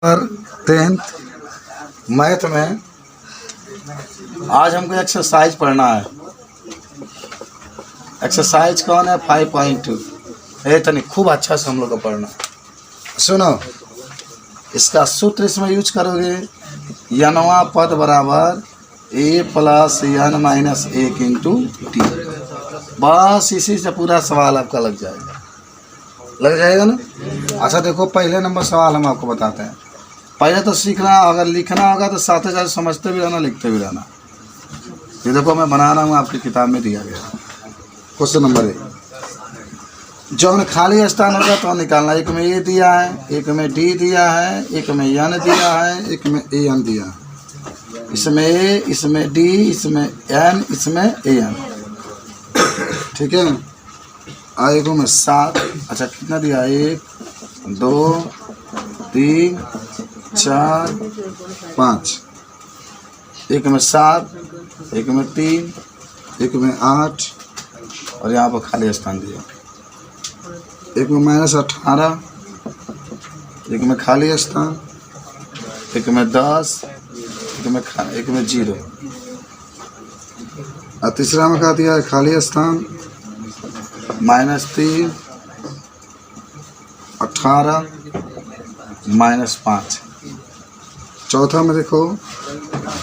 पर 10th math में आज हमको एक्सरसाइज पढ़ना है। एक्सरसाइज कौन है? 5.2। तनी खूब अच्छा से हम लोग को पढ़ना। सुनो, इसका सूत्र इसमें यूज करोगे, यनवा पद बराबर a plus N minus 1 into T. बस इसी से पूरा सवाल आपका लग जाएगा ना। अच्छा देखो, पहले नंबर सवाल हम आपको बताते हैं। पहले तो सीखना, अगर लिखना होगा तो साथ ही साथ समझते भी रहना, लिखते भी रहना। ये देखो मैं बना रहा हूँ, आपकी किताब में दिया गया। क्वेश्चन नंबर 1, जो खाली स्थान होगा तो निकालना। एक में ए दिया है, एक में डी दिया है, एक में एन दिया है, एक में ए एन दिया है। इसमें ए, इसमें डी, इसमें एन, इसमें ए एन। ठीक है। एक में 7। अच्छा कितना दिया? 1 2 3 4 5। एक में 7, एक में 3, एक में 8 और यहाँ पर खाली स्थान दिया। एक में -18, एक में खाली स्थान, एक में 10, एक में 0 और तीसरा में क्या दिया है? खाली स्थान -3, 18, -5। चौथा में देखो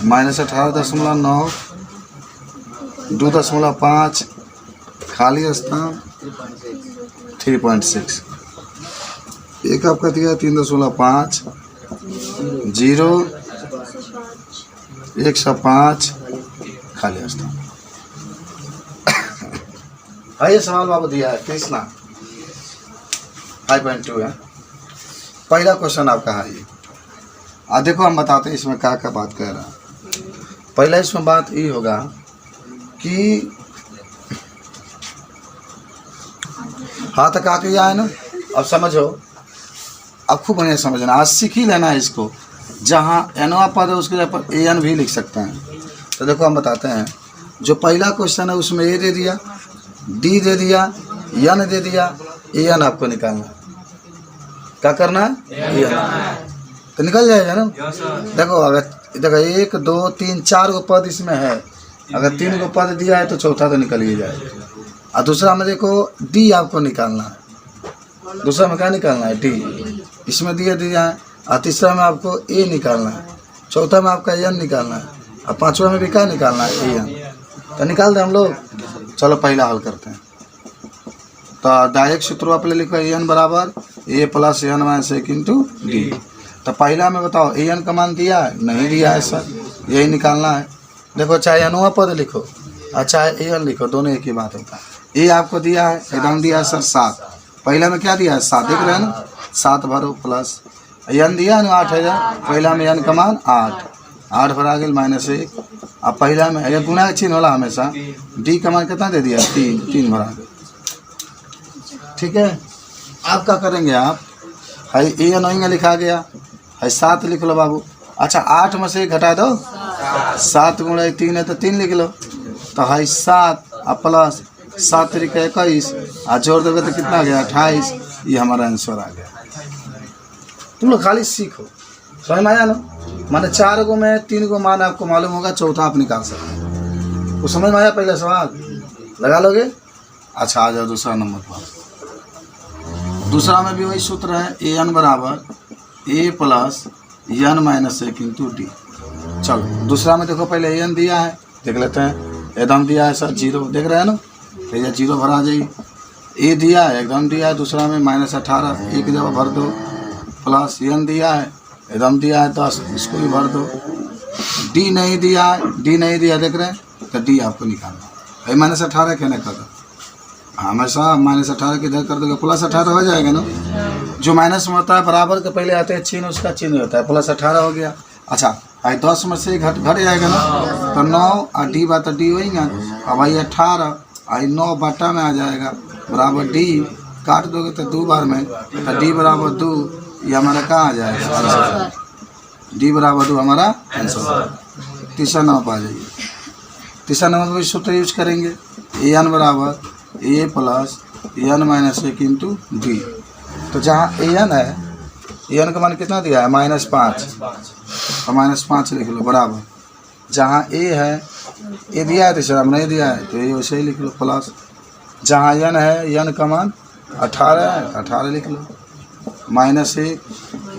-18.9, 2.5, खाली स्थान 3.6। एक आपका दिया 3.5, 0, 105, खाली स्थान। ये सवाल बाबू दिया है कृष्णा, 5.2 है। पहला क्वेश्चन आपका है ये। देखो हम बताते हैं इसमें क्या बात कह रहा है। पहला इसमें बात ये होगा कि हाँ तक आ किया है ना। अब समझो, अब खूब बढ़िया समझना, आज सीख ही लेना है इसको। जहाँ एनवा पद है उसके ऊपर ए एन भी लिख सकते हैं। तो देखो हम बताते हैं, जो पहला क्वेश्चन है उसमें ए दे दिया, डी दे दिया, एन दे दिया, ए एन आपको निकालना। क्या करना है? तो निकल जाएगा ना। देखो अगर देखो 1 2 3 4 गो पद इसमें है। अगर 3 गो पद दिया है तो चौथा तो निकल ही जाएगा। और दूसरा में देखो डी आपको निकालना है। दूसरा में क्या निकालना है? डी। इसमें दिया है। और तीसरा में आपको ए निकालना है। चौथा में आपका एन निकालना है। और पांचवा में भी क्या निकालना है? A N. तो निकाल दें हम लोग। चलो पहला हल करते हैं। तो डायरेक्ट सूत्र आप लिखो, ए एन बराबर a plus n minus 1 into d. तो पहला में बताओ ए एन का मान दिया है? नहीं दिया है सर, यही निकालना है। देखो चाहे एनवा पद लिखो और चाहे ए एन लिखो, दोनों एक ही बात होता है। ए आपको दिया है, एकदम दिया है सर 7। पहला में क्या दिया है? 7 देख रहे हैं ना। 7 भरो प्लस एन दिया है ना 8000। पहला में एन का मान 8 भरा गया -1। अब पहला में यह गुणा चिन्ह होला हमेशा। डी का मान कितना दे दिया? 3 भरा गया। ठीक है। आप क्या करेंगे? आप है ए एन वहीं लिखा गया है, 7 लिख लो बाबू। अच्छा 8 में से 1 घटा दो, 7 गुणा 3 है तो 3 लिख लो। तो है 7 और प्लस 7 तरीका 21 और जोड़ दोगे तो कितना गया? 28। ये हमारा आंसर आ गया। तुम लोग खाली सीखो, समझ में आया ना। माने 4 गो में 3 गो मान आपको मालूम होगा, चौथा आप निकाल सकते हैं। वो समझ में आया? पहले सवाल लगा लोगे। अच्छा आ जाओ दूसरा नंबर पर। दूसरा में भी वही सूत्र है, ए एन बराबर a plus n minus 1 into d. चलो दूसरा में देखो, पहले ए एन दिया है, देख लेते हैं। एकदम दिया है सर 0, देख रहे हैं ना। भैया 0 भरा जाइए। ए दिया है, एकदम दिया है। दूसरा में -18, 1 जगह भर दो। प्लस एन दिया है, एकदम दिया है 10, इसको भी भर दो। डी नहीं दिया है, डी नहीं दिया, देख रहे हैं। तो डी आपको निकालना है। -18 कहने कर दो, हमेशा -18 की इधर कर दोगे, +18 हो जाएगा ना। जो माइनस में होता है बराबर के पहले आते हैं चिन्ह, उसका चिन्ह होता है। +18 हो गया। अच्छा भाई 10 में से घट जाएगा ना, तो 9 और डी बात डी होगा। अब भाई 18 आई 9 बटा में आ जाएगा, बराबर डी। काट दोगे तो 2 बार में, तो डी बराबर 2। ये हमारा कहाँ आ जाएगा? डी बराबर 2 हमारा आंसर। तीसरा नंबर आ जाइए। तीसरा नंबर में सूत्र यूज करेंगे, ए एन बराबर a plus n minus 1 into d. तो जहाँ ए एन है एन का मान कितना दिया है -5, तो -5 लिख लो बराबर। जहाँ ए है, ए दिया है तो शराब नहीं दिया है तो ये वैसे ही लिख लो प्लस। जहाँ एन है, एन का मान 18 है, 18 लिख लो -1।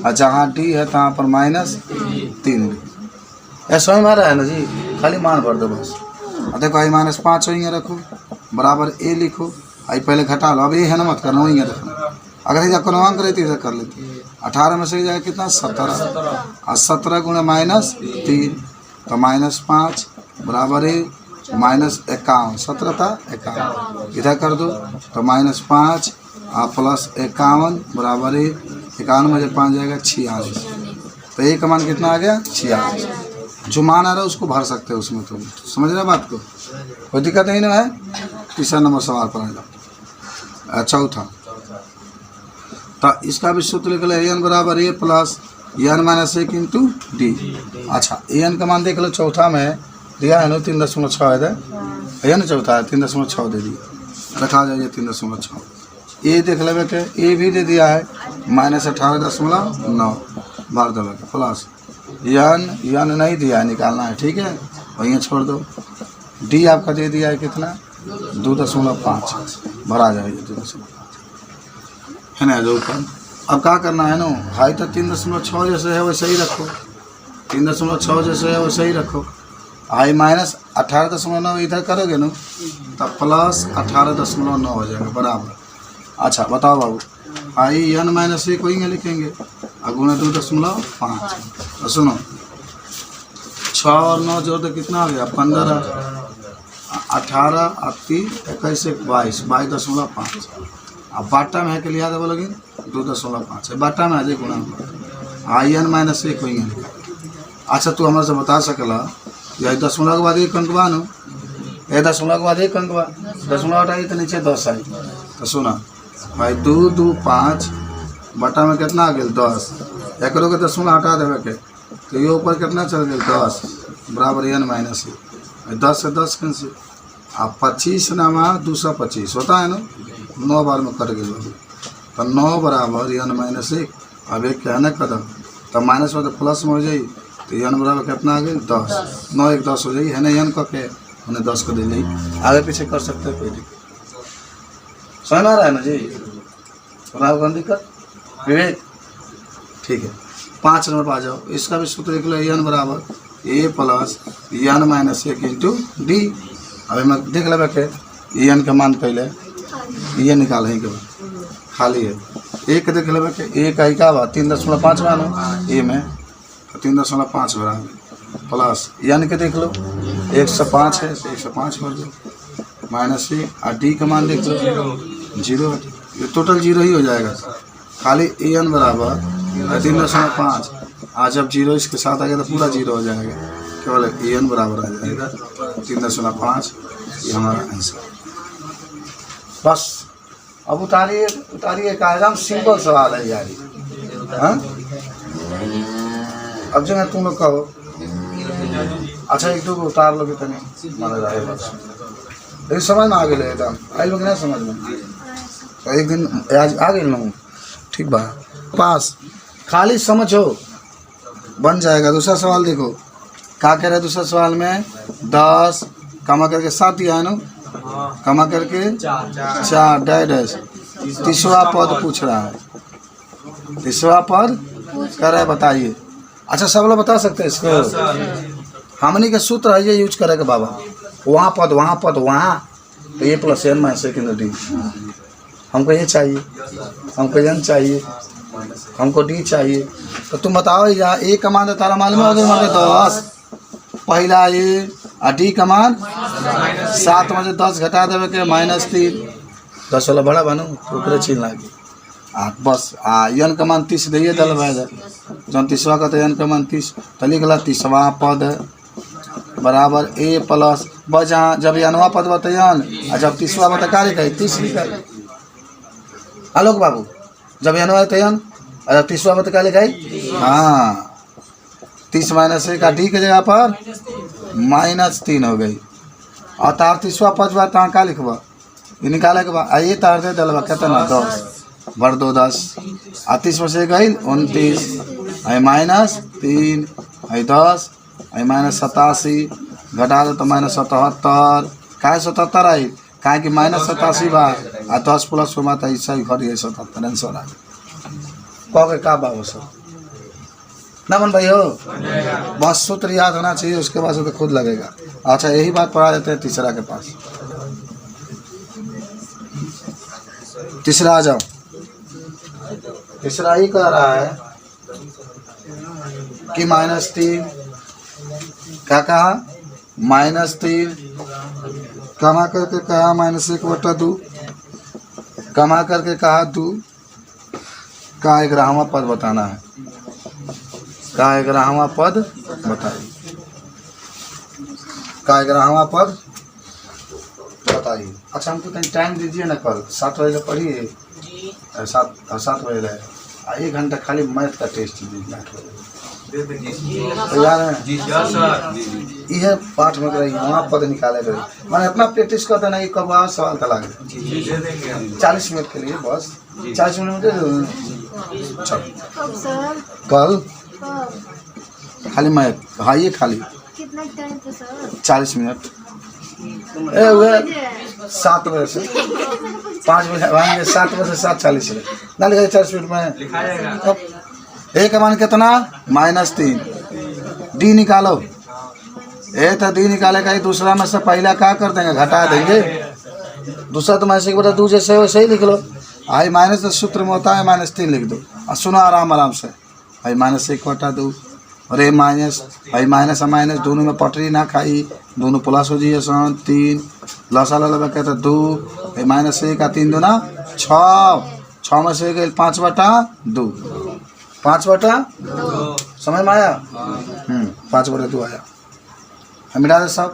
और जहाँ डी है तहाँ पर -3 लिख लो। ऐसा ही मारा है ना जी, खाली मान भर दो बस। और देखो आई -5 वहीं रखो बराबर ए लिखो। आई पहले घटा लो, अब ये है ना मत करना, वहीं रखना। अगर ये कोनो अंक रहती है तो कर लेती। 18 में से जाए कितना 17, और 17 गुणे -3 तो -5 बराबर है -51। 17 था 51, इधर कर दो तो -5 और +51 बराबर है 51 में जब 5 जाएगा 46। तो ए का मान कितना आ गया 46। जो मान आ रहा है उसको भर सकते हो उसमें, तुम समझ रहे बात को, कोई दिक्कत नहीं ना है। तीसरा नंबर सवाल पर आ जाओ। चौथा, तो इसका भी सूत्र लिख लो एन बराबर a plus n minus 1 into d. अच्छा एन का मान देख लो, चौथा में दिया है ना 3.6 है ना, चौथा है 3.6 दे दिया, रखा जाइए 3.6। ए देख लेवे के, ए भी दे दिया है -18.9 भर देवे के प्लस एन नहीं दिया है, निकालना है ठीक है, वहीं छोड़ दो। डी आपका दे दिया है कितना 2.5 भरा जाएगा 2.5 है ना जो ऊपर। अब क्या करना है ना, हाई तो 3.6 जैसे है वैसे ही रखो, 3.6 जैसे है वैसे ही रखो। हाई -18.9 इधर करोगे ना तब +18.9 हो जाएगा बराबर। अच्छा बताओ बाबू, हाई एन -1 वहीं लिखेंगे और गुणे 2.5। तो सुनो 6 और 9 जोड़ तो कितना आ गया 15, 18 और 3 21 22, 22.5। अब बाटा में है के लिहाजा बोलोगे 2.5 है, बाटा में आ जाए गुणा आई एन -1 वहीं लिखा। अच्छा तू हमारे से बता सकला यही 10 के बाद 1 अंक बा नो, ये 10 के बाद 1 अंक बा, 10 हटाई तो नीचे 10 आई। तो सुना भाई 2 2 5 बटा में कितना आ गया 10, एक के 10 हटा देवे के तो ये ऊपर कितना चल गया 10 बराबर एन -1। 10 से 10 कैंसिल, अब 25 नामा 225 होता है ना, 9 बार में कट गए तो 9 बराबर एन -1। अब एक कहने कदम तब माइनस में तो प्लस में हो जाए तो एन बराबर कितना आ गया 10, 9 1 10 हो जाए है ना, एन के उन्हें 10 को दे ली, आगे पीछे कर सकते हैं कोई दिक्कत समझ में आ रहा है ना जी, बराबर कौन दिक्कत विवेक ठीक है। 5 नंबर पर आ जाओ, इसका भी सूत्र लिख लो एन बराबर a plus N -1 into D. अभी मैं देख लेवे के एन के मान पहले ये निकाल के बाद खाली है, एक देख लेवे के ए का क्या बा 3.5 मानो ए में 3.5 बराबर प्लस एन के देख लो 105 है तो 105 कर दो -1 और डी का मान देख लो 0, ये टोटल 0 ही हो जाएगा। खाली एन बराबर 3.5 आज जब 0 इसके साथ आ गया तो पूरा 0 हो जाएगा, केवल एन बराबर आ जाएगा 3.5। ये हमारा आंसर बस। अब उतारिए उतारिए का एकदम सिंपल सवाल है यार। हाँ अब जो है तुम लोग कहो, अच्छा 1 2 को उतार लोगे तो नहीं माना जाएगा बस, लेकिन समझ में आ गए एकदम आई लोग ना समझ में तो एक दिन आज आ गए ना ठीक बा पास, खाली समझो बन जाएगा। दूसरा सवाल देखो क्या कह रहा है, दूसरा सवाल में 10 कमा करके 7 दिया है ना, कमा करके 4 डैश, तीसरा पद पूछ रहा है, तीसरा पद कर रहा है बताइए। अच्छा सब लोग बता सकते हैं इसको, हमनी के सूत्र है ये यूज करेगा बाबा, वहाँ पद वहाँ तो ए प्लस एन -1 डी। हमको ये चाहिए, हमको एन चाहिए, हमको डी चाहिए। तो तुम बताओ यार ए का मान तारा मालूम है 10, पहला ए और डी का मान 7 में से 10 घटा देवे के -3, 10 वाला बड़ा बनू तो छीन लागी बस। एन का मान 30 दिए दल भाई जौन तीसवा का तो एन का मान 30 तो लिख ला तीसवा पद बराबर ए प्लस बस, जहाँ जब एनवा पद बतान और जब तीसवा बता का लिखा 30 लिखा आलोक बाबू, जब एनवा तयन और जब तीसवा बता का लिखा हाँ 30 -1 का डी के जगह पर -3 हो गई और तार तीसवा पद बात तहाँ का लिखबा ये निकाले के बाद ये तार दे दलवा कितना 10 भर दो 10 38 में से गई 29 आई -3 आई 10 आई -87 घटा दो तो -77 काहे 77 आई काहे कि -87 बा आ 10 प्लस को माता ऐसा ही घट गई 77 आंसर आ कह के का बाबू सर ना मन भाई हो बस सूत्र याद होना चाहिए उसके बाद तो खुद लगेगा। अच्छा यही बात पढ़ा देते हैं तीसरा के पास। तीसरा आ जाओ। तीसरा ही कह रहा है कि -3 क्या कहा -3 कमा करके कहा -1/2 कमा करके कहा 2 का 11वां पद बताना है। का 11वां पद बताइए। का 11वां पद बताइए। अच्छा हमको कहीं टाइम दीजिए ना कल 7 बजे पढ़िए 7 बजे 1 घंटा खाली मैथ का टेस्ट दीजिए 8 बजे तैयार है। यह पाठ में करें वहाँ पद निकाले करें मैंने अपना प्रैक्टिस करते नहीं कब सवाल का लागे 40 मिनट के लिए बस 40 मिनट में दे दो कल खाली मैथ हाँ ये खाली कितना टाइम पे सर 40 मिनट हुए 7 बजे से 5 बजे आएंगे 7 बजे से 7:40 ना लिखा 40 मिनट में ए का मान कितना -3 डी निकालो ए तो डी निकालेगा ही दूसरा में से पहला क्या कर देंगे घटा देंगे दूसरा तो -1 बटा 2 जैसे वैसे ही लिख लो आई माइनस सूत्र में होता है -3 लिख दो और सुनो आराम आराम से आई -1 बटा 2 और ए माइनस आई माइनस माइनस दोनों में पटरी ना खाई दोनों प्लस हो जाइए 3 लसा लगा कहते 2 -1 का 3 दूना 6 में से गए 5/2 5/2 समझ में आया 5/2 आया हम मिला दे सब।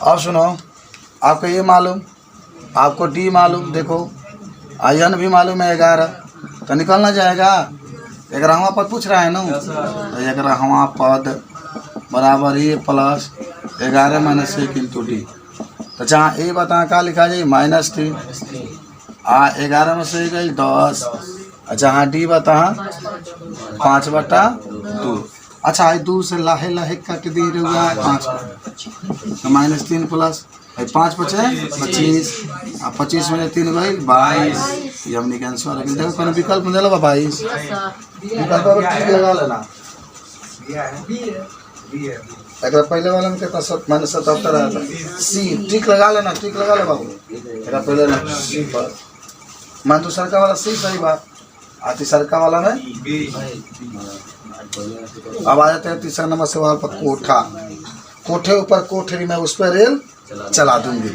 और सुनो आपको ये मालूम आपको डी मालूम देखो आयन भी मालूम है 11 तो निकलना जाएगा 11वां पद पूछ रहा है ना तो 11वां पद बराबर ये प्लस 11 - 1 × डी तो जहाँ ए बता क्या लिखा जाए -3 11 में से गई 10 जहाँ डी बता 5/2 अच्छा है 2 से लाहे लाहे कट दी रहा 5 -3 प्लस 5 बचे 25 और 25 में 3 गई 22 ये हमने के आंसर लेकिन देखो कौन विकल्प में दिला 22 विकल्प पर टिक लगा लेना अगर पहले वाला में कितना -77 आया था सी टिक लगा लेना टिक लगा ले बाबू अगर पहले ना सी पर मान दूसरा का वाला सी सही बात आती सरका वाला में अब आ जाते हैं तीसरा नंबर सवाल पर कोठा कोठे ऊपर कोठरी में उस पर रेल चला दूंगी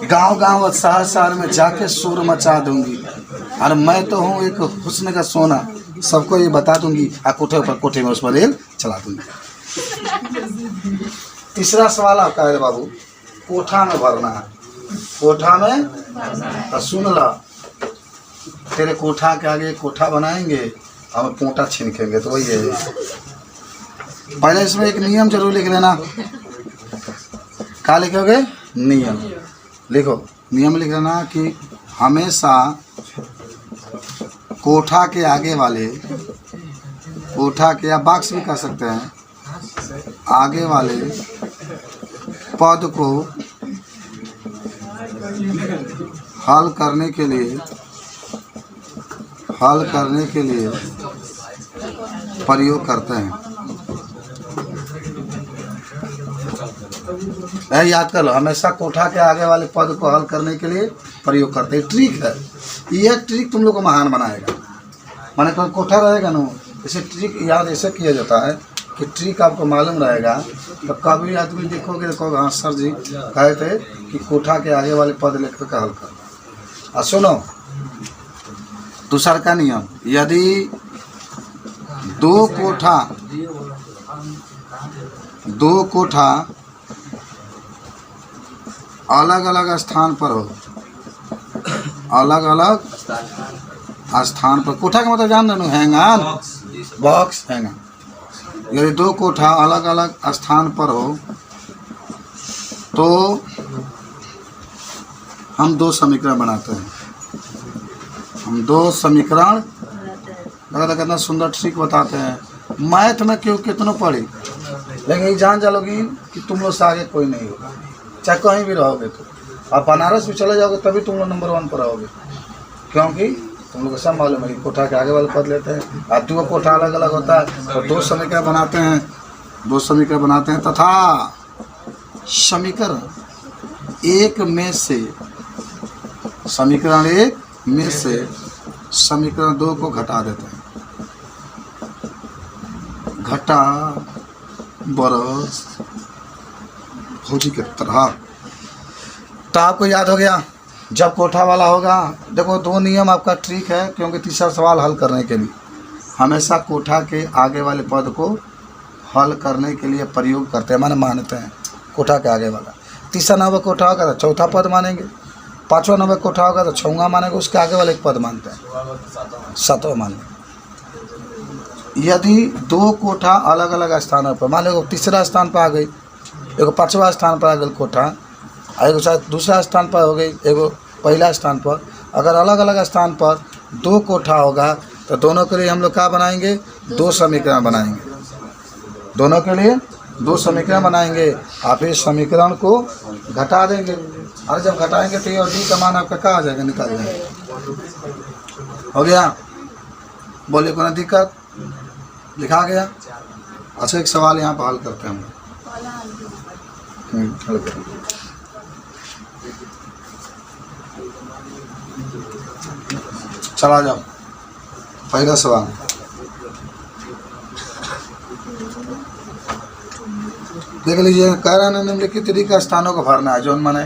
गांव गांव और शहर शहर में जाके शोर मचा दूंगी और मैं तो हूँ एक हुस्न का सोना सबको ये बता दूंगी आ कोठे ऊपर कोठे में उस पर रेल चला दूंगी। तीसरा सवाल आपका है बाबू कोठा में भरना है कोठा में तो सुन ला तेरे कोठा के आगे कोठा बनाएंगे और पोंटा छिनकेंगे तो वही है। पहले इसमें एक नियम जरूर लिख लेना क्या लिखोगे नियम लिखो नियम लिख लेना कि हमेशा कोठा के आगे वाले कोठा के या बॉक्स भी कह सकते हैं आगे वाले पद को हल करने के लिए प्रयोग करते हैं। याद कर लो हमेशा कोठा के आगे वाले पद को हल करने के लिए प्रयोग करते हैं। ट्रिक है यह ट्रिक तुम लोग को महान बनाएगा माने तो कोठा रहेगा ना इसे ट्रिक याद ऐसे किया जाता है कि ट्रिक आपको मालूम रहेगा तो कभी आदमी देखोगे तो हाँ सर जी कहे थे कि कोठा के आगे वाले पद लेकर के हल कर। और सुनो दूसरा का नियम यदि दो कोठा अलग अलग स्थान पर हो अलग अलग स्थान पर कोठा का मतलब जान रहे हैंगान बॉक्स हैंगान यदि दो कोठा अलग अलग स्थान पर हो तो हम दो समीकरण बनाते हैं। हम दो समीकरण लगा कितना सुंदर ट्रिक बताते हैं। मैथ में क्यों कितनों पढ़ी, लेकिन ये जान जाओगी कि तुम लोग से आगे कोई नहीं होगा, चाहे कहीं भी रहोगे। तो आप बनारस भी चले जाओगे तभी तुम लोग नंबर 1 पर रहोगे, क्योंकि तुम लोग को सब मालूम है कि कोठा के आगे वाले पद लेते हैं। अब दो कोठा अलग अलग होता है तो दो समीकरण बनाते हैं, दो समीकरण बनाते हैं तथा समीकरण एक में से समीकरण एक में से समीकरण 2 को घटा देते हैं। घटा बरस फौजी की तरह। तो आपको याद हो गया जब कोठा वाला होगा। देखो दो नियम आपका ट्रिक है, क्योंकि तीसरा सवाल हल करने के लिए हमेशा कोठा के आगे वाले पद को हल करने के लिए प्रयोग करते हैं, माने मानते हैं कोठा के आगे वाला। तीसरा नंबर कोठा होगा तो चौथा पद मानेंगे, पाँचवा नंबर कोठा होगा तो छठवां मानेंगे, उसके आगे वाले एक पद मानते हैं, सातवां मान लेंगे। यदि दो कोठा अलग अलग स्थानों पर, मान लो तीसरा स्थान पर आ गई, एगो पाँचवा स्थान पर आ गई कोठा, एगो शायद दूसरा स्थान पर हो गई, एगो पहला स्थान पर। अगर अलग अलग स्थान पर दो कोठा होगा तो दोनों के लिए हम लोग क्या बनाएंगे, दो समीकरण बनाएंगे। दोनों के लिए दो समीकरण बनाएंगे। आप इस समीकरण को घटा देंगे, और जब घटाएंगे तो ये और डी का मान आपका क्या आ जाएगा, निकाल जाएगा। हो गया, बोलिए कोई दिक्कत, लिखा गया। अच्छा एक सवाल यहाँ पर हल करते हैं हम। हल करेंगे। चला जाओ पहला सवाल। देख लीजिए, कह रहा है निम्नलिखित तरीका स्थानों को भरना है। जो माने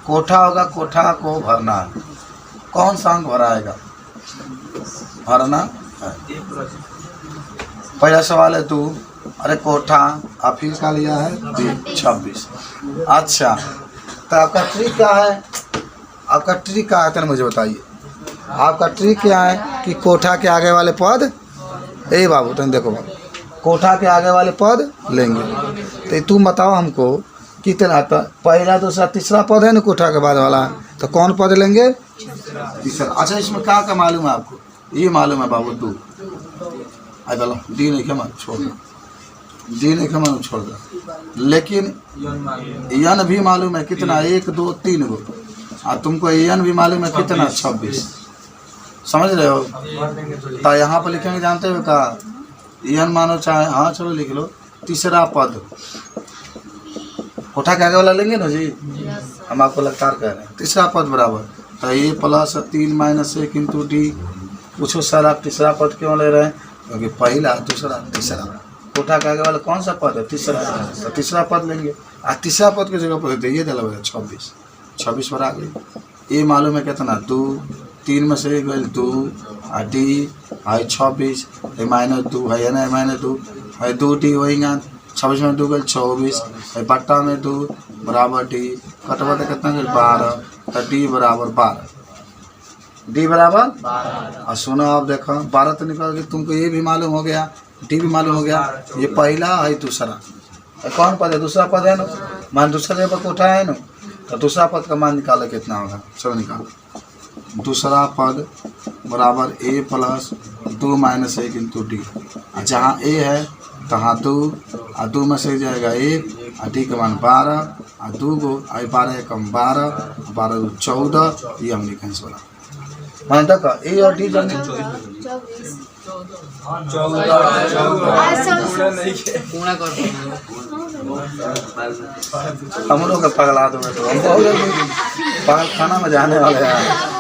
कोठा होगा, कोठा को भरना है। कौन सा अंक भराएगा, भरना है। पहला सवाल है तू, अरे कोठा आप फिर का लिया है 26। अच्छा तो आपका ट्रिक क्या है, आपका ट्रिक क्या है, तो मुझे बताइए। आपका ट्रिक क्या है कि कोठा के आगे वाले पद, ए बाबू तुम देखो बाबू, कोठा के आगे वाले पद लेंगे। तो तुम बताओ हमको कितना, तो पहला दूसरा तीसरा पद है ना कोठा के बाद वाला, तो कौन पद लेंगे, तीसरा। अच्छा इसमें क्या क्या मालूम है आपको, ये मालूम है बाबू दो, आई बोलो डी नहीं क्या छोड़ दो, डी नहीं क्या छोड़ दो, लेकिन यन भी मालूम है कितना, 1 2 3 गो, और तुमको यन भी मालूम है कितना, 26। समझ रहे हो। तो यहाँ पर लिखेंगे, जानते हो का, यन मानो चाहे, हाँ चलो लिख लो, तीसरा पद कोठा के आगे वाला लेंगे ना जी, हम आपको लगातार कह रहे हैं। तीसरा पद बराबर, तो a + 3 - 1 इंटू डी। पूछो सर आप तीसरा पद क्यों ले रहे हैं, क्योंकि पहला दूसरा तीसरा, कोठा के आगे वाला कौन सा पद है, तीसरा, तो तीसरा पद लेंगे। और तीसरा पद की जगह पर ये दिला 26, 26 पर आ गई। ये मालूम है कितना, 2, 3 में से 1 गई 2, और डी है 26, -2 है ना, -2 है 2 डी वही 26 में 2 गई 24, बट्टा में 2 बराबर डी, कटवा तो कितना गई 12, तो डी बराबर 12, डी बराबर 12। और सुनो आप देखो 12 तो निकल गई, तुमको ये भी मालूम हो गया, डी भी मालूम हो गया। ये पहला है दूसरा, कौन पद है, दूसरा पद है ना, मान दूसरा जगह पर कोठा है ना, तो दूसरा पद का मान निकालो कितना होगा, चलो निकालो। दूसरा पद बराबर a + 2 - 1 इंटू डी। जहाँ a है तहाँ 2, और 2 में से जाएगा 1, और डी का मान 12, और 2 गो 12 कम 12, 12 2 14, ये हम लिखें 16। मान तक ए और डी जब हम लोग का पगला दो, तो हम बहुत जल्दी पागल खाना में जाने वाले हैं।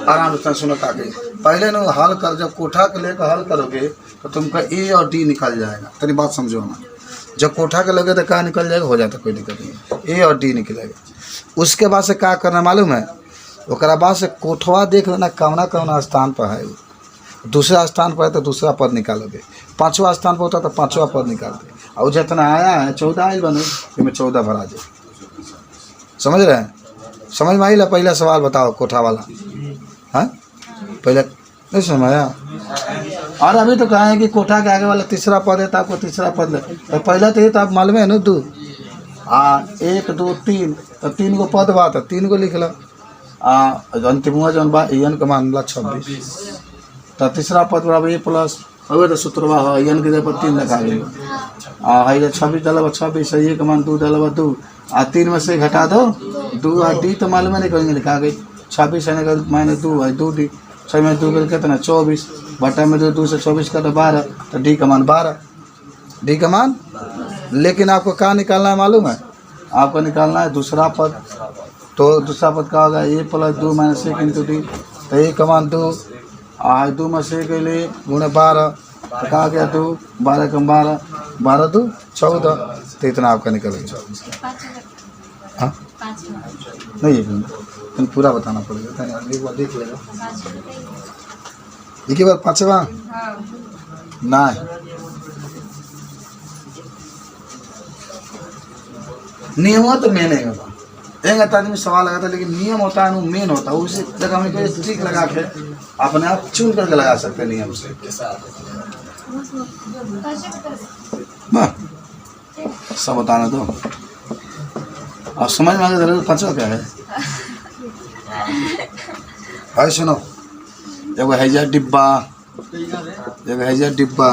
आराम से सुनो काके, पहले ना हल कर, जब कोठा के लेकर हल करोगे तो तुमका ए और डी निकल जाएगा। तेरी बात समझो ना, जब कोठा के लगे तो क्या निकल जाएगा, हो जाता कोई दिक्कत नहीं, ए और डी निकलेगा। उसके बाद से क्या करना मालूम है, उसके बाद से कोठवा देख लेना कौना कौना स्थान पर है। दूसरा स्थान पर है तो दूसरा पद निकालोगे, पाँचवा स्थान पर होता तो पाँचवा पद निकालते, और जितना आया है 14 आयल बने, इसमें 14 भरा जाए। समझ रहे हैं, समझ में आई ला। पहला सवाल बताओ कोठा वाला, हाँ पहले नहीं समझ आया। और अभी तो कहा है कि कोठा के आगे वाला तीसरा पद है तो आपको तीसरा पद ले, तो पहला तो ये तो आप मालूम है ना 2 1 2 3, तो 3 गो पद बा, तो 3 गो लिख लो। अंतिम जौन बा एन के मान ला 26, तो तीसरा पद बराबर ए प्लस हो तो सूत्रवा है एन के जगह पर 3 लगा लो। है 26 डालब 26, ए के मान 2 डालब 2, 3 में से घटा दो 2, डी तो मालूम नहीं करेंगे लिखा गई 26 है ना माइनस 2 है 2 डी, 6 में 2 कितना 24, बटा में 2 से 24 का तो 12, तो डी का मान 12, डी का मान। लेकिन आपको क्या निकालना है मालूम है? आपको निकालना है दूसरा पद, तो दूसरा पद का होगा ए प्लस 2 माइनस 1 इंटू डी, तो ए का मान 2, 2 में से के लिए गुणे 12, तो कहा गया 2, 12 कम 12, 12 2 14, तो इतना आपका निकलेगा। हाँ नहीं है पूरा बताना पड़ेगा, एक बार देख लेगा, एक ही बार 5वां ना नियम हो तो मेन नहीं होता। एक आदमी सवाल लगाता है, लेकिन नियम होता है वो मेन होता है, उसी जगह हमें कोई ट्रिक लगा के अपने आप चुन करके लगा सकते हैं नियम से। सब बताना दो आप समझ में आ गया। 5वां क्या है? भाई सुनो, एगो हैजा डिब्बा, एगो हैजा डिब्बा,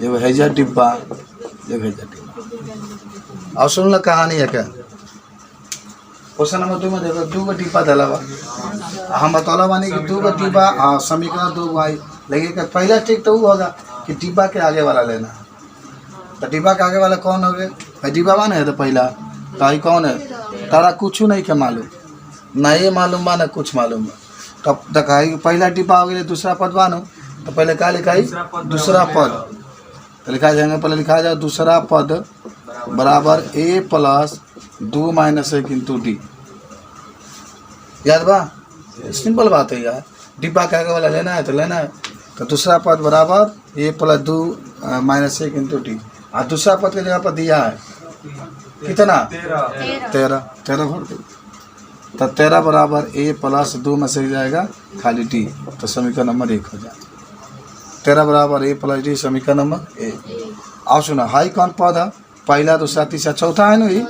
एगो हैजा डिब्बा, एगो हैजा डिब्बा। और सुन लो कहानी है क्या? क्वेश्चन नंबर 2 में देखो 2 गो डिब्बा दिला बा, हम बतौला बानी कि 2 गो डिब्बा समीकरण 2 गो आई, लेकिन पहला ट्रिक तो वो होगा कि डिब्बा के आगे वाला लेना। तो डिब्बा के आगे वाला कौन हो गए? डिब्बा बा है तो पहला, तो आई कौन है? तारा कुछ नहीं के मालूम, ना ये मालूम बा ना कुछ मालूम बा। तब तक पहला डिब्बा हो गया, दूसरा पद बानो, तो पहले क्या लिखाई? दूसरा पद, तो लिखा जाएगा पहले लिखा जाए दूसरा पद बराबर a plus 2 minus 1 into D. याद बा? सिंपल बात है यार, डिब्बा के आगे वाला लेना है तो लेना है। तो दूसरा पद बराबर a plus 2 minus 1 into D, और दूसरा पद की जगह पर दिया है कितना? 13 भर दो, तो 13 बराबर ए प्लस 2 में से जाएगा खाली डी, तो समीकरण नंबर 1 हो जाए। 13 बराबर ए प्लस डी, समीकरण नंबर 1। अब सुना हाई कौन पद है? पहला दूसरा तीसरा चौथा है ना, ये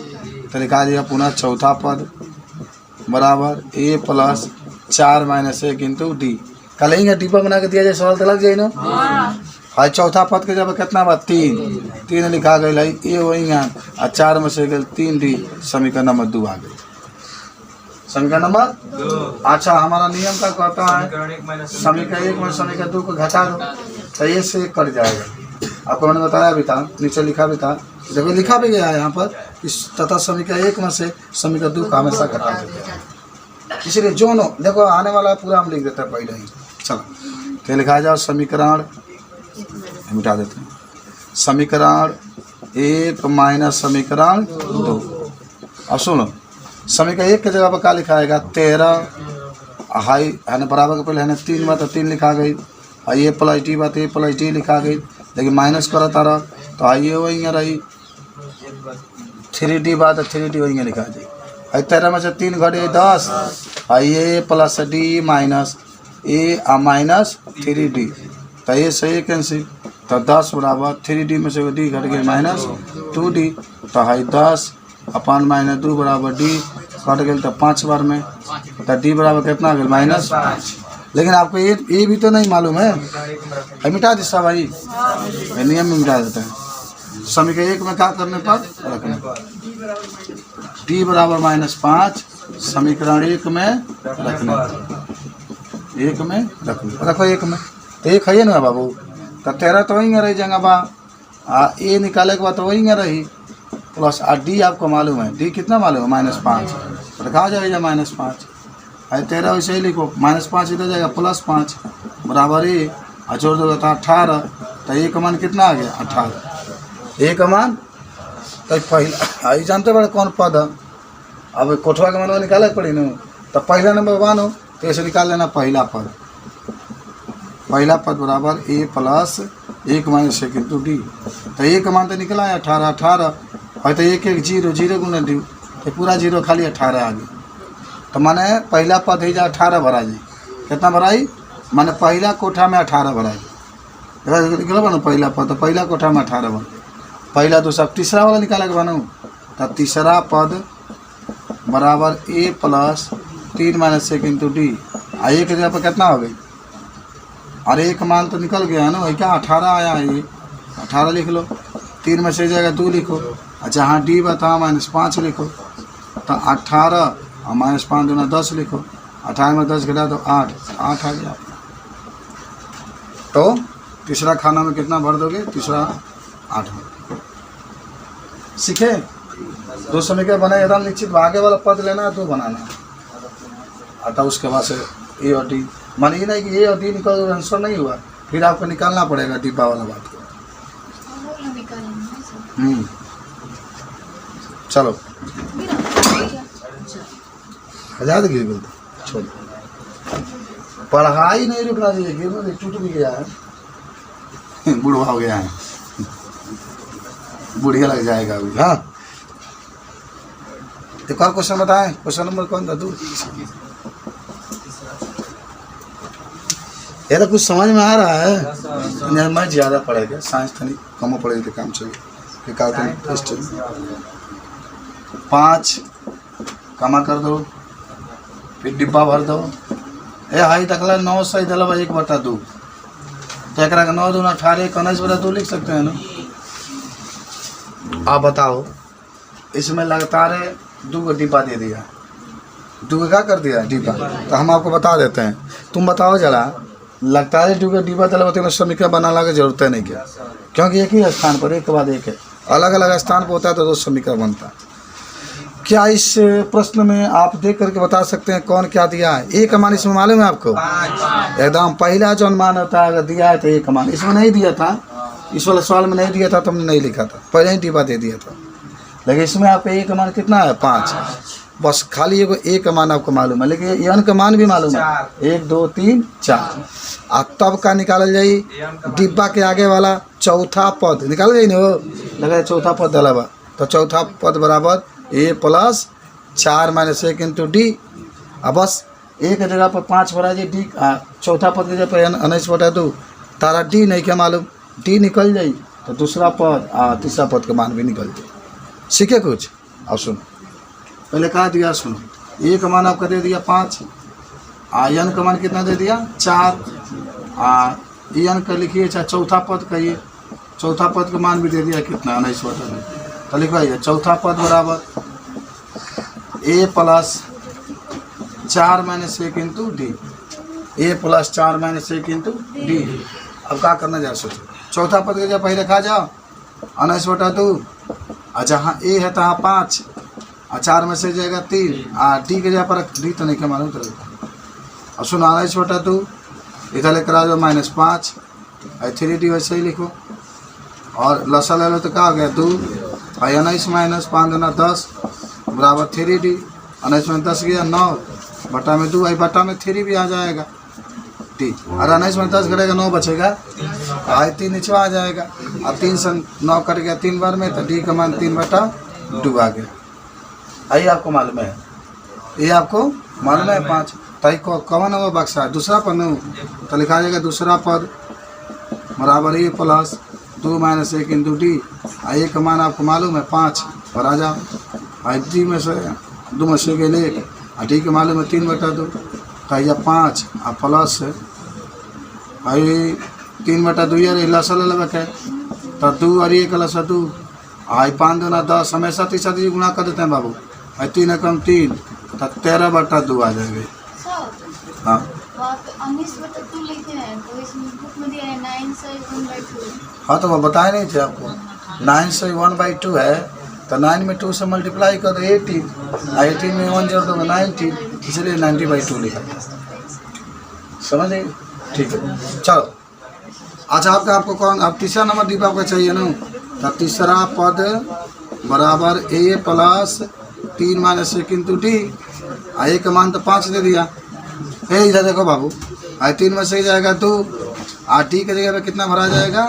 तो लिखा दिया पुनः चौथा पद बराबर a plus 4 minus 1 into D. कल ही डिब्बा बना के दिया जाए, सवाल तो लग जाए ना। हाई चौथा पद के जब कितना बात 3 लिखा गया है, ए वही है, और 4 में से गए 3 डी, समीकरण नंबर 2 आ गई। समीकरण नंबर 2। अच्छा, हमारा नियम का कहता है समीकरण 1 में समीकरण 2 को घटा दो, तो ये से कट जाएगा। आपको मैंने बताया भी था, नीचे लिखा भी था, जब लिखा भी गया है यहाँ पर इस तथा समीकरण 1 में से समीकरण 2 का हमेशा घटा देते हैं। इसलिए जो नो देखो आने वाला पूरा हम लिख देते हैं पहले ही। चलो तो लिखा जाओ समीकरण, मिटा देते हैं, समीकरण 1 माइनस समीकरण 2। अब सुनो, समीकरण 1 की जगह पर क्या लिखाएगा? 13 हाई है ना बराबर के पहले है ना 3 बात, तो 3 लिखा गई, ए प्लस डी बात ए प्लस डी लिखा गई, लेकिन माइनस करा तारा तो आइए वही रही 3D बात 3D वही लिखा दी। आई 13 में से 3 घटे 10, आइए प्लस डी माइनस ए माइनस 3D, तो ये सही कैंसिल, तो 10 बराबर 3D में से डी घट गई माइनस 2D, तो हाई 10 अपन माइनस 2 बराबर डी कट गए, तो 5 बार में, तो डी बराबर कितना गया? माइनस 5। लेकिन आपको ये भी तो नहीं मालूम है, मिटा दी सब भाई, नियम में मिटा देते हैं। समीकरण 1 में क्या करने पर रखने पर डी बराबर -5, समीकरण 1 में रखने पर 1 में रखो 1 में, तो 1 है ना बाबू, तो 13 तो वही रही जगह बा, ए निकाले के बाद तो वही रही प्लस, डी आपको मालूम है, डी कितना मालूम है? -5, रखा जाएगा -5, है 13 वैसे ही लिखो, -5 इधर जाएगा +5 बराबर ए, और जोड़ दो तो 18, तो ए का मान कितना आ गया? 18। ए का मान तो पहला आई जानते बड़े कौन पद है? अब कोठवा का मान निकाले पड़ी न, तो पहला नंबर 1 हो तो ऐसे निकाल लेना पहला पद, पहला पद बराबर a plus 1 minus 1 into d, तो ए का मान तो निकला है 18 और तो 1 1 0 0 गुना डी, तो पूरा 0 खाली 18 आ गया, तो माने पहला पद ही जा 18 भरा जी, कितना भराई? माने पहला कोठा में 18 भराई निकल बनो पहला पद तो पहला कोठा में 18 बन पहला दूसरा तीसरा वाला निकाले के बनू तो तीसरा पद बराबर a plus 3 minus 1 into d आ एक जगह पर कितना हो गई और एक मान तो निकल गया है ना वही क्या 18 आया है ये 18 लिख लो 3 में से जगह 2 लिखो अच्छा हाँ डी बताओ -5 लिखो तो 18 और -5 दूना 10 लिखो 18 में 10 घटा तो 8 आ गया। तो तीसरा खाना में कितना भर दोगे तीसरा 8 में सीखे 2 समीकरण बने एकदम निश्चित आगे वाला पद लेना है तो बनाना अतः उसके बाद से ए और डी मान ये नहीं कि ए और डी निकल आंसर नहीं हुआ फिर आपको निकालना पड़ेगा डिब्बा वाला बात को। चलो हजार गिर गई छोड़ पढ़ाई नहीं रुकना चाहिए गिर टूट भी गया है बुढ़वा हो गया है बुढ़िया लग जाएगा अभी। हाँ एक और क्वेश्चन बताएं क्वेश्चन नंबर कौन था तू ये तो कुछ समझ में आ रहा है मैं ज़्यादा पढ़ेगा साइंस थोड़ी कम पढ़ेगी तो काम चाहिए टेस्ट 5 कमा कर दो फिर डिब्बा भर दो ए हाई तकला 9 सही दलवा 1/2 तो एक 9 दूना 18 19/2 लिख सकते हैं ना। आप बताओ इसमें लगातार 2 डिब्बा दे दिया 2 क्या कर दिया डिब्बा तो हम आपको बता देते हैं तुम बताओ जरा लगता है 2 डिब्बा तला समीकरण बनाने की जरूरत है नहीं क्या क्योंकि एक ही स्थान पर एक के बाद एक है अलग अलग स्थान पर होता है तो 2 समीकरण बनता है। क्या इस प्रश्न में आप देख करके बता सकते हैं कौन क्या दिया है एक मान इसमें मालूम है आपको एकदम पहला जो मान होता है अगर दिया है तो एक मान इसमें नहीं दिया था इस वाले सवाल में नहीं दिया था तो हमने नहीं लिखा था पहले ही डिब्बा दे दिया था लेकिन इसमें आपका एक मान कितना है 5 बस खाली एक मान आपको मालूम है लेकिन यन का मान भी मालूम है 1 2 3 4 आ तब का निकाल जाई डिब्बा के आगे वाला चौथा पद निकाल जाई ना लगा चौथा पद दलावा तो चौथा पद बराबर a plus 4 minus 1 into D अब बस एक जगह पर 5 भरा जाए डी चौथा पद की जगह पर 19/2 तारा डी नहीं क्या मालूम डी निकल जाई तो दूसरा पद तीसरा पद का मान भी निकल जाए। सीखे कुछ अब सुनो पहले कहा दिया सुनो ए का मान आपका दे दिया 5 एन का मान कितना दे दिया 4 एन का लिखिए चाहे चौथा पद कहिए चौथा पद का मान भी दे दिया कितना 19/2 तो लिखवाइए चौथा पद बराबर a plus 4 minus 1 into D a plus 4 minus 1 into D. अब क्या करना जाए सोचो चौथा पद के जब पहले खा जाओ 19/2 और जहाँ a है तहाँ 5 और 4 में से जाएगा 3 डी के जगह पर डी तो नहीं क्या मालूम चलेगा। अब सुनो 19/2 इधर लेकर आ जाओ -5 और 3d वैसे ही लिखो और लसा ले लो तो क्या हो गया 2 और 19 माइनस 5 दूना 10 बराबर 3d 19 में 10 गया 9 बटा में 2 आई बटा में 3 भी आ जाएगा डी और 19 में 10 करेगा 9 बचेगा आई 3 नीचे आ जाएगा अब 3 से 9 कट गया 3 बार में तो डी का मान 3/2 आ गया। आई आपको मालूम है ये आपको मालूम है 5 तई को कवन हुआ बक्सा दूसरा पद तो लिखा जाएगा दूसरा पद बराबर a plus 2 minus 1 into D A का मान आपको मालूम है 5 और आ जाओ आई डी में से 2 में से गए 1 डी का मालूम है 3/2 तो या 5 और प्लस आई 3/2 यार लसल लगा है तो 2 और 1 लसा 2 आई 5 दूना 10 हमेशा तीसरा गुणा कर देते हैं बाबू आई 3 कम 3 तो 13/2 आ जाएंगे। हाँ हाँ तो मैं बताए नहीं थे आपको 9 से 1/2 है तो 9 में 2 से मल्टीप्लाई कर दो 18 में 1 जोड़ दो 19 इसलिए 90/2 लिखा समझ गए ठीक है। चलो अच्छा आपको कौन अब तीसरा नंबर डिब्बा आपका चाहिए ना तो तीसरा पद बराबर a plus 3 minus 1 into D a का मान तो 5 दे दिया इधर देखो बाबू आई 3 में से जाएगा 2 डी के जगह पे कितना भरा जाएगा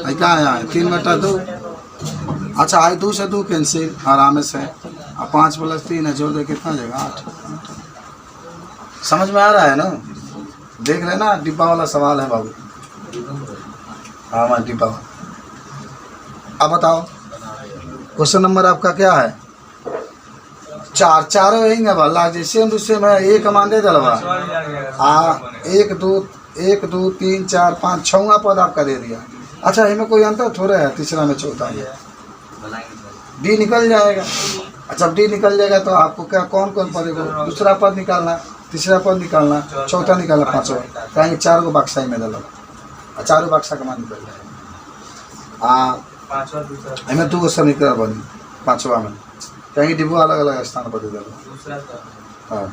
आई क्या है 3/2 अच्छा आई 2 से 2 कैंसिल आराम से 5 + 3 है जोड़ दे कितना जाएगा 8 समझ में आ रहा है ना देख लेना, डिब्बा वाला सवाल है बाबू। हाँ मैं डिब्बा। अब बताओ क्वेश्चन नंबर आपका क्या है? 4 चारों यही ना भला जैसे हम दूसरे में एक मान दे दलवा। हाँ 1 2 3 4 5 6वां पद आपका दे दिया। अच्छा इनमें कोई अंतर थोड़ा है, तीसरा में चौथा में डी निकल जाएगा। अच्छा डी निकल जाएगा तो आपको क्या कौन कौन पद, दूसरा पद निकालना, तीसरा पद निकालना, चौथा निकालना, पाँचवा कहेंगे 4 गो बक्सा ही में दल, 4 बक्सा का मान निकल जाएगा। हाँ इनमें 2 गो सब निकल बनी, 5वां में कहेंगे डिब्बा अलग अलग स्थान पर दे दल। हाँ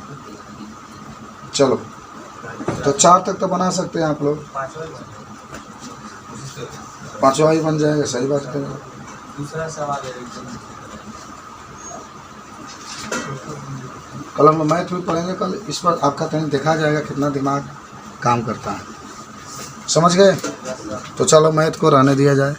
चलो तो 4 तक तो बना सकते हैं आप लोग, 5वां ही बन जाएगा। सही बात है। दूसरा सवाल है कल हम मैथ भी पढ़ेंगे, कल इस पर आपका कहीं देखा जाएगा कितना दिमाग काम करता है। समझ गए? तो चलो मैथ को रहने दिया जाए।